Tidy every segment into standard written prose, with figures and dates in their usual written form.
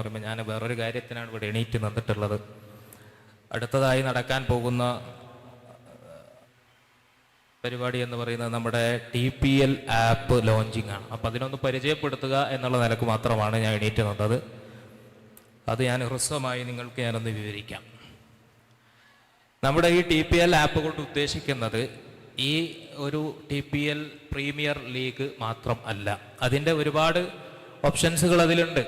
പറയുമ്പോൾ ഞാൻ വേറൊരു കാര്യത്തിനാണ് ഇവിടെ എണീറ്റ് നിന്നിട്ടുള്ളത്. അടുത്തതായി നടക്കാൻ പോകുന്ന പരിപാടി എന്ന് പറയുന്നത് നമ്മുടെ TPL ആപ്പ് ലോഞ്ചിങ് ആണ്. അപ്പം അതിനൊന്ന് പരിചയപ്പെടുത്തുക എന്നുള്ള നിലക്ക് മാത്രമാണ് ഞാൻ എണീറ്റ് നിന്നത്. അത് ഞാൻ ഹ്രസ്വമായി നിങ്ങൾക്ക് ഞാനൊന്ന് വിവരിക്കാം. നമ്മുടെ ഈ TPL ആപ്പ് കൊണ്ട് ഉദ്ദേശിക്കുന്നത് ഈ ഒരു TPL പ്രീമിയർ ലീഗ് മാത്രം അല്ല, അതിൻ്റെ ഒരുപാട് ഓപ്ഷൻസുകൾ അതിലുണ്ട്.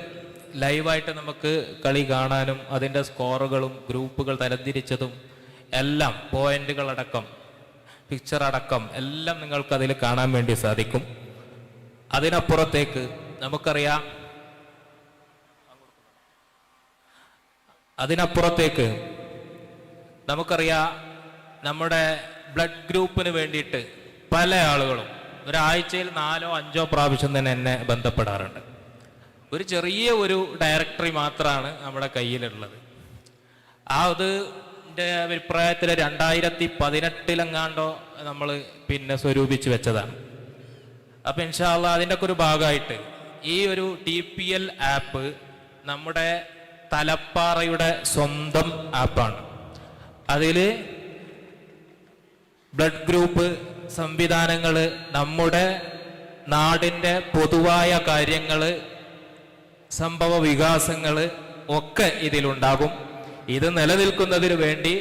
ലൈവായിട്ട് നമുക്ക് കളി കാണാനും അതിൻ്റെ സ്കോറുകളും ഗ്രൂപ്പുകൾ തരംതിരിച്ചതും എല്ലാം പോയിന്റുകളടക്കം പിക്ചർ അടക്കം എല്ലാം നിങ്ങൾക്ക് അതിൽ കാണാൻ വേണ്ടി സാധിക്കും. അതിനപ്പുറത്തേക്ക് നമുക്കറിയാം നമ്മുടെ ബ്ലഡ് ഗ്രൂപ്പിന് വേണ്ടിയിട്ട് പല ആളുകളും ഒരാഴ്ചയിൽ 4-5 പ്രാവശ്യം തന്നെ എന്നെ ബന്ധപ്പെടാറുണ്ട്. ഒരു ചെറിയ ഒരു ഡയറക്ടറി മാത്രമാണ് നമ്മുടെ കയ്യിലുള്ളത്. അതിൻ്റെ അഭിപ്രായത്തിൽ 2018 നമ്മൾ സ്വരൂപിച്ച് വെച്ചതാണ്. അപ്പം ഇൻഷാ അല്ലാഹ് അതിൻ്റെ ഒക്കെ ഒരു ഭാഗമായിട്ട് ഈ ഒരു TPL ആപ്പ് നമ്മുടെ തലപ്പാറയുടെ സ്വന്തം ആപ്പാണ്. അതിൽ ബ്ലഡ് ഗ്രൂപ്പ് സംവിധാനങ്ങൾ, നമ്മുടെ നാടിൻ്റെ പൊതുവായ കാര്യങ്ങൾ, സംഭവ വികാസങ്ങൾ ഒക്കെ ഇതിലുണ്ടാകും. ഇത് നിലനിൽക്കുന്നതിന് വേണ്ടി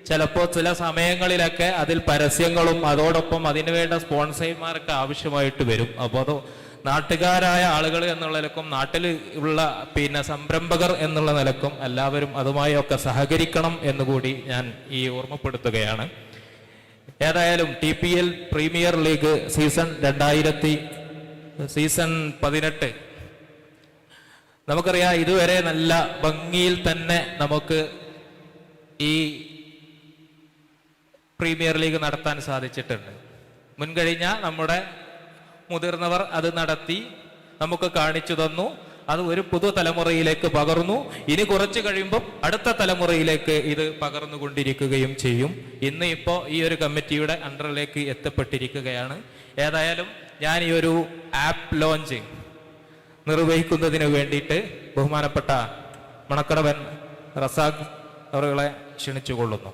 ചിലപ്പോൾ ചില സമയങ്ങളിലൊക്കെ അതിൽ പരസ്യങ്ങളും അതോടൊപ്പം അതിനുവേണ്ട സ്പോൺസർമാരൊക്കെ ആവശ്യമായിട്ട് വരും. അപ്പോൾ അത് നാട്ടുകാരായ ആളുകൾ എന്നുള്ള നിലക്കും നാട്ടിൽ ഉള്ള സംരംഭകർ എന്നുള്ള നിലക്കും എല്ലാവരും അതുമായി ഒക്കെ സഹകരിക്കണം എന്നുകൂടി ഞാൻ ഈ ഓർമ്മപ്പെടുത്തുകയാണ്. ഏതായാലും TPL പ്രീമിയർ ലീഗ് സീസൺ 18 നമുക്കറിയാം, ഇതുവരെ നല്ല ഭംഗിയിൽ തന്നെ നമുക്ക് ഈ പ്രീമിയർ ലീഗ് നടത്താൻ സാധിച്ചിട്ടുണ്ട്. മുൻകഴിഞ്ഞ നമ്മുടെ മുതിർന്നവർ അത് നടത്തി നമുക്ക് കാണിച്ചു തന്നു. അത് ഒരു പുതുതലമുറയിലേക്ക് പകർന്നു. ഇനി കുറച്ച് കഴിയുമ്പോൾ അടുത്ത തലമുറയിലേക്ക് ഇത് പകർന്നുകൊണ്ടിരിക്കുകയും ചെയ്യും. ഇന്ന് ഇപ്പോൾ ഈ ഒരു കമ്മിറ്റിയുടെ അണ്ടറിലേക്ക് എത്തപ്പെട്ടിരിക്കുകയാണ്. ഏതായാലും ഞാൻ ഈ ഒരു ആപ്പ് ലോഞ്ച് നിർവഹിക്കുന്നതിന് വേണ്ടിയിട്ട് ബഹുമാനപ്പെട്ട മണക്കടവൻ റസാഖ് അവരുകളെ ക്ഷണിച്ചുകൊള്ളുന്നു.